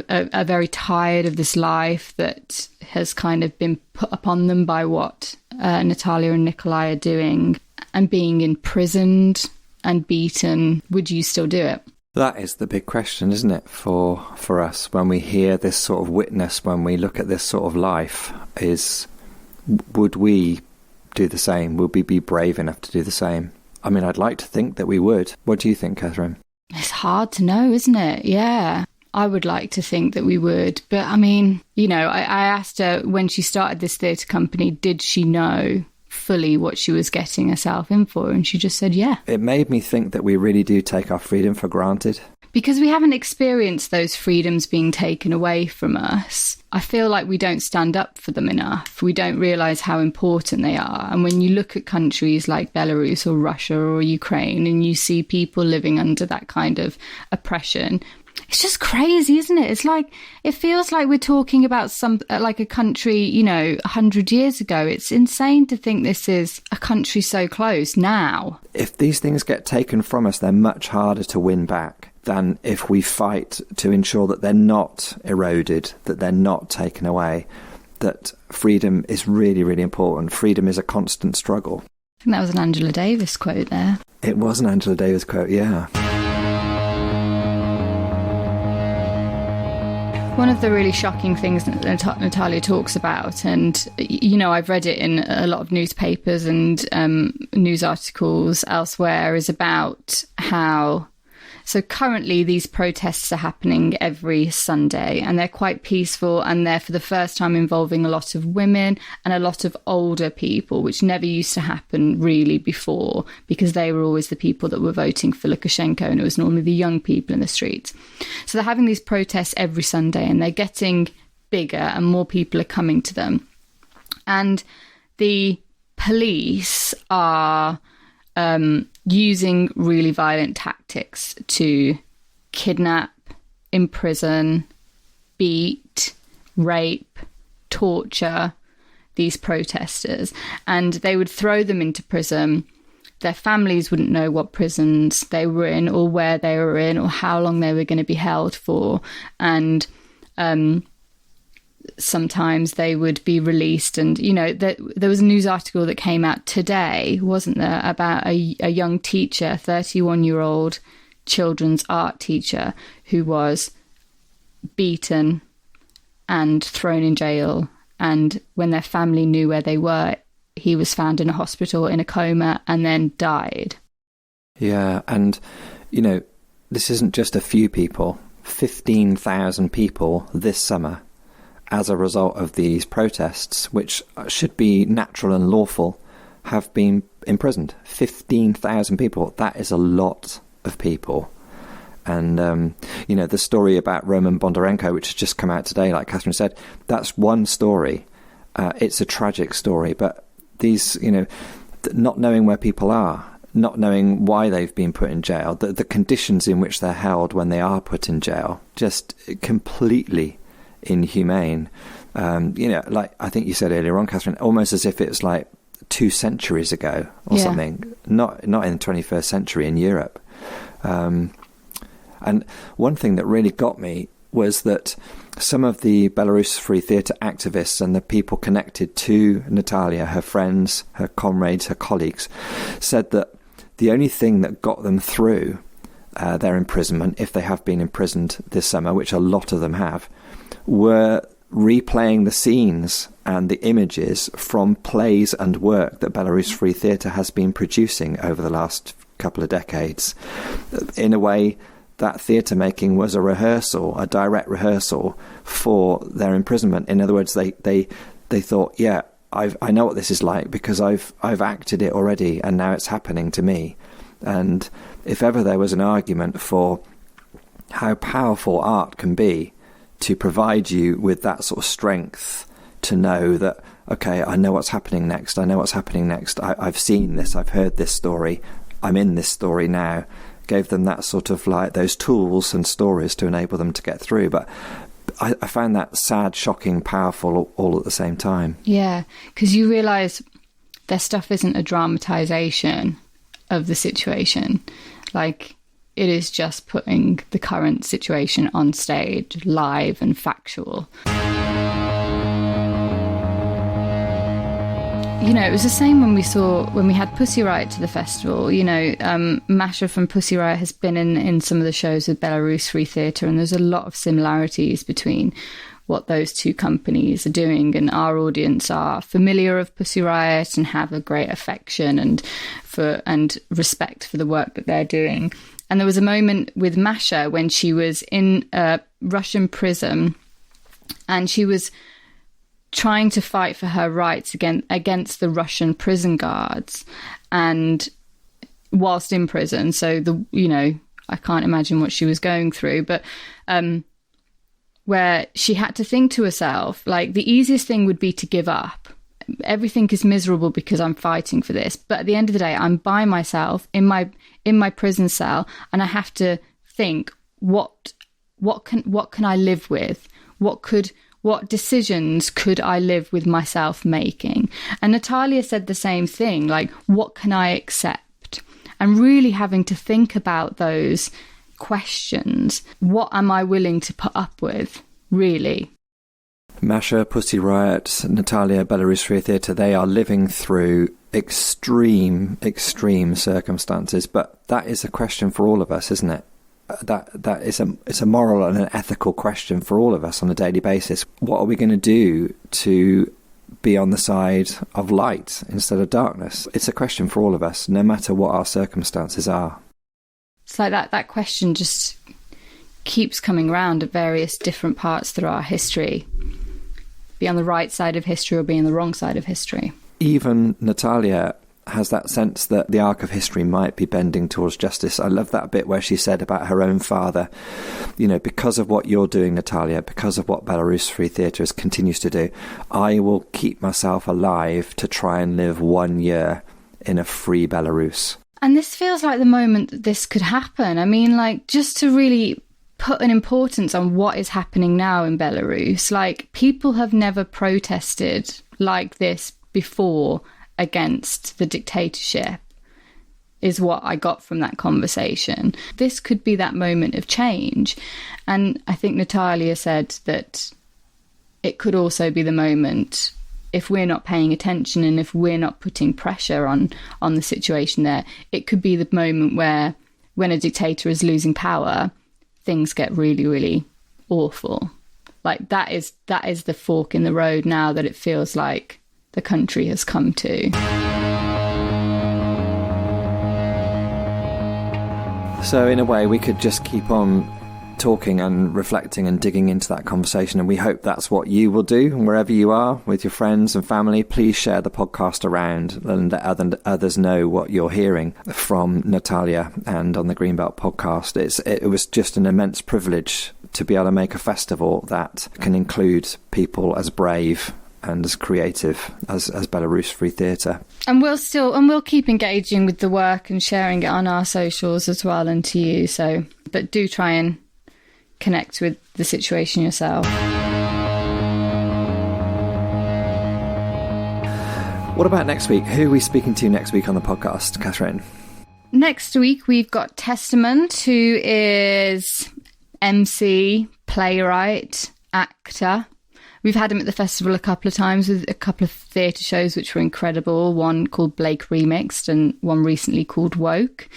are very tired of this life that has kind of been put upon them by what Natalia and Nikolai are doing, and being imprisoned and beaten. Would you still do it? That is the big question, isn't it, for us when we hear this sort of witness, when we look at this sort of life, is would we do the same? Would we be brave enough to do the same? I mean, I'd like to think that we would. What do you think, Catherine? It's hard to know, isn't it? Yeah. I would like to think that we would. But I mean, you know, I asked her when she started this theatre company, did she know fully what she was getting herself in for? And she just said, yeah. It made me think that we really do take our freedom for granted. Because we haven't experienced those freedoms being taken away from us. I feel like we don't stand up for them enough. We don't realise how important they are. And when you look at countries like Belarus or Russia or Ukraine, and you see people living under that kind of oppression, it's just crazy, isn't it? It's like, it feels like we're talking about like a country, you know, 100 years ago. It's insane to think this is a country so close now. If these things get taken from us, they're much harder to win back than if we fight to ensure that they're not eroded, that they're not taken away, that freedom is really, really important. Freedom is a constant struggle. I think that was an Angela Davis quote there. It was an Angela Davis quote, yeah. One of the really shocking things that Natalia talks about, and, you know, I've read it in a lot of newspapers and news articles elsewhere, is about how... So currently these protests are happening every Sunday, and they're quite peaceful, and they're for the first time involving a lot of women and a lot of older people, which never used to happen really before, because they were always the people that were voting for Lukashenko, and it was normally the young people in the streets. So they're having these protests every Sunday, and they're getting bigger and more people are coming to them. And the police are... using really violent tactics to kidnap, imprison, beat, rape, torture these protesters, and they would throw them into prison. Their families wouldn't know what prisons they were in or where they were in or how long they were going to be held for. And sometimes they would be released. And, you know, there was a news article that came out today, wasn't there, about a young teacher, 31-year-old children's art teacher, who was beaten and thrown in jail. And when their family knew where they were, he was found in a hospital in a coma and then died. Yeah, and, you know, this isn't just a few people. 15,000 people this summer as a result of these protests, which should be natural and lawful, have been imprisoned. 15,000 people. That is a lot of people. And, you know, the story about Roman Bondarenko, which has just come out today, like Catherine said, that's one story. It's a tragic story. But these, you know, not knowing where people are, not knowing why they've been put in jail, the conditions in which they're held when they are put in jail, just completely inhumane. You know, like I think you said earlier on, Catherine, almost as if it's like 2 centuries ago or something, not in the 21st century in Europe. And one thing that really got me was that some of the Belarus Free Theatre activists and the people connected to Natalia, her friends, her comrades, her colleagues, said that the only thing that got them through their imprisonment, if they have been imprisoned this summer, which a lot of them have, were replaying the scenes and the images from plays and work that Belarus Free Theatre has been producing over the last couple of decades. In a way, that theatre making was a rehearsal, a direct rehearsal for their imprisonment. In other words, they thought, yeah, I know what this is like because I've acted it already and now it's happening to me. And if ever there was an argument for how powerful art can be to provide you with that sort of strength to know that, okay, I know what's happening next. I've seen this. I've heard this story. I'm in this story now. Gave them that sort of like those tools and stories to enable them to get through. But I found that sad, shocking, powerful all at the same time. Yeah, because you realise their stuff isn't a dramatisation of the situation. Like, it is just putting the current situation on stage, live and factual. You know, it was the same when we had Pussy Riot to the festival. You know, Masha from Pussy Riot has been in some of the shows with Belarus Free Theatre, and there's a lot of similarities between what those two companies are doing, and our audience are familiar of Pussy Riot and have a great affection and respect for the work that they're doing. And there was a moment with Masha when she was in a Russian prison and she was trying to fight for her rights against the Russian prison guards, and whilst in prison. So I can't imagine what she was going through, but where she had to think to herself, like, the easiest thing would be to give up. Everything is miserable because I'm fighting for this. But at the end of the day, I'm by myself in my prison cell, and I have to think, what can I live with? What decisions could I live with myself making? And Natalia said the same thing, like, what can I accept? And really having to think about those questions. What am I willing to put up with, really? Masha, Pussy Riot, Natalia, Belarus Free Theatre, they are living through extreme circumstances. But that is a question for all of us, isn't it? That is it's a moral and an ethical question for all of us on a daily basis. What are we going to do to be on the side of light instead of darkness? It's a question for all of us, no matter what our circumstances are. It's like that question just keeps coming around at various different parts through our history. Be on the right side of history or be on the wrong side of history. Even Natalia has that sense that the arc of history might be bending towards justice. I love that bit where she said about her own father, you know, because of what you're doing, Natalia, because of what Belarus Free Theatre continues to do, I will keep myself alive to try and live 1 year in a free Belarus. And this feels like the moment that this could happen. I mean, like, just to really put an importance on what is happening now in Belarus, like, people have never protested like this before against the dictatorship, is what I got from that conversation. This could be that moment of change. And I think Natalia said that it could also be the moment, if we're not paying attention and if we're not putting pressure on the situation there, it could be the moment where, when a dictator is losing power, things get really, really awful. Like that is the fork in the road now that it feels like the country has come to. So in a way, we could just keep on talking and reflecting and digging into that conversation, and we hope that's what you will do. And wherever you are with your friends and family, please share the podcast around and let others know what you're hearing from Natalia and on the Greenbelt podcast. It was just an immense privilege to be able to make a festival that can include people as brave and as creative as Belarus Free Theatre. And we'll keep engaging with the work and sharing it on our socials as well, and to you. So, but do try and connect with the situation yourself. What about next week? Who are we speaking to next week on the podcast, Katherine? Next week we've got Testament, who is MC, playwright, actor. We've had him at the festival a couple of times with a couple of theatre shows which were incredible, one called Blake Remixed and one recently called Woke.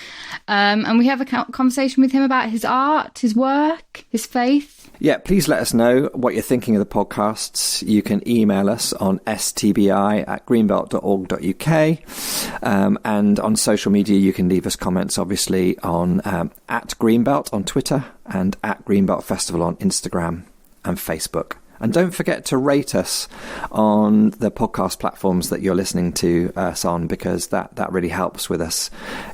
And we have a conversation with him about his art, his work, his faith. Yeah, please let us know what you're thinking of the podcasts. You can email us on stbi@greenbelt.org.uk. And on social media, you can leave us comments, obviously, on at Greenbelt on Twitter and at Greenbelt Festival on Instagram and Facebook. And don't forget to rate us on the podcast platforms that you're listening to us on, because that really helps with us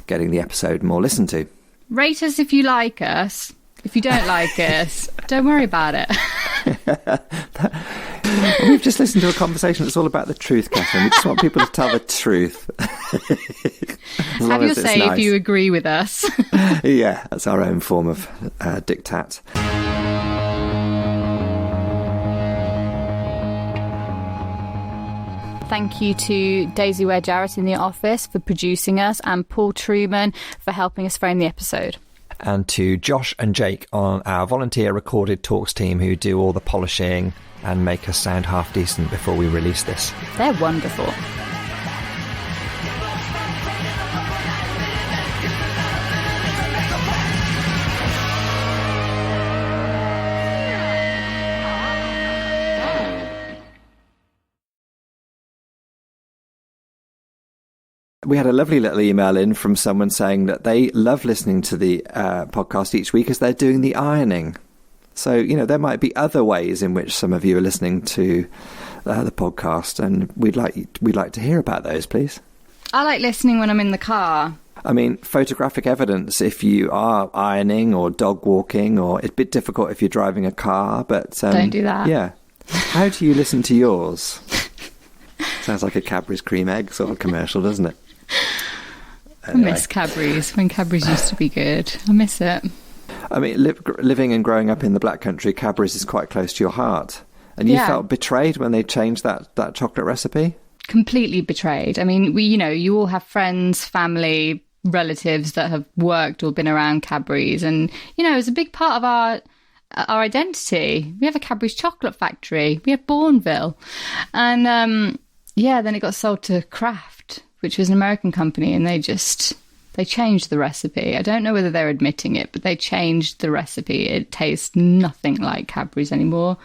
getting the episode more listened to. Rate us if you like us. If you don't like us, don't worry about it. We've just listened to a conversation that's all about the truth, Katherine. We just want people to tell the truth. Have your say nice. If you agree with us. Yeah, that's our own form of diktat. Thank you to Daisy Ware Jarrett in the office for producing us, and Paul Truman for helping us frame the episode. And to Josh and Jake on our volunteer recorded talks team, who do all the polishing and make us sound half decent before we release this. They're wonderful. We had a lovely little email in from someone saying that they love listening to the podcast each week as they're doing the ironing. So, there might be other ways in which some of you are listening to the podcast, and we'd like to hear about those, please. I like listening when I'm in the car. I mean, photographic evidence if you are ironing or dog walking, or it's a bit difficult if you're driving a car, but... don't do that. Yeah. How do you listen to yours? Sounds like a Cadbury's cream egg sort of commercial, doesn't it? Anyway. I miss Cadbury's, when Cadbury's used to be good. I miss it. I mean, living and growing up in the Black Country, Cadbury's is quite close to your heart. And you felt betrayed when they changed that chocolate recipe? Completely betrayed. I mean, you all have friends, family, relatives that have worked or been around Cadbury's. And, it's a big part of our identity. We have a Cadbury's chocolate factory. We have Bourneville. And, then it got sold to Kraft, which was an American company, and they changed the recipe. I don't know whether they're admitting it, but they changed the recipe. It tastes nothing like Cadbury's anymore,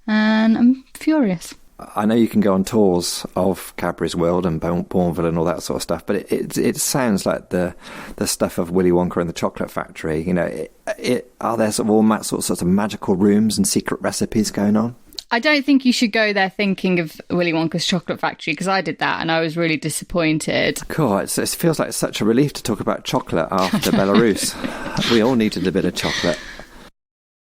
and I'm furious. I know you can go on tours of Cadbury's World and Bourneville and all that sort of stuff, but it sounds like the stuff of Willy Wonka and the Chocolate Factory. Are there sort of all sorts of magical rooms and secret recipes going on? I don't think you should go there thinking of Willy Wonka's Chocolate Factory, because I did that and I was really disappointed. Cool. It feels like such a relief to talk about chocolate after Belarus. We all needed a bit of chocolate.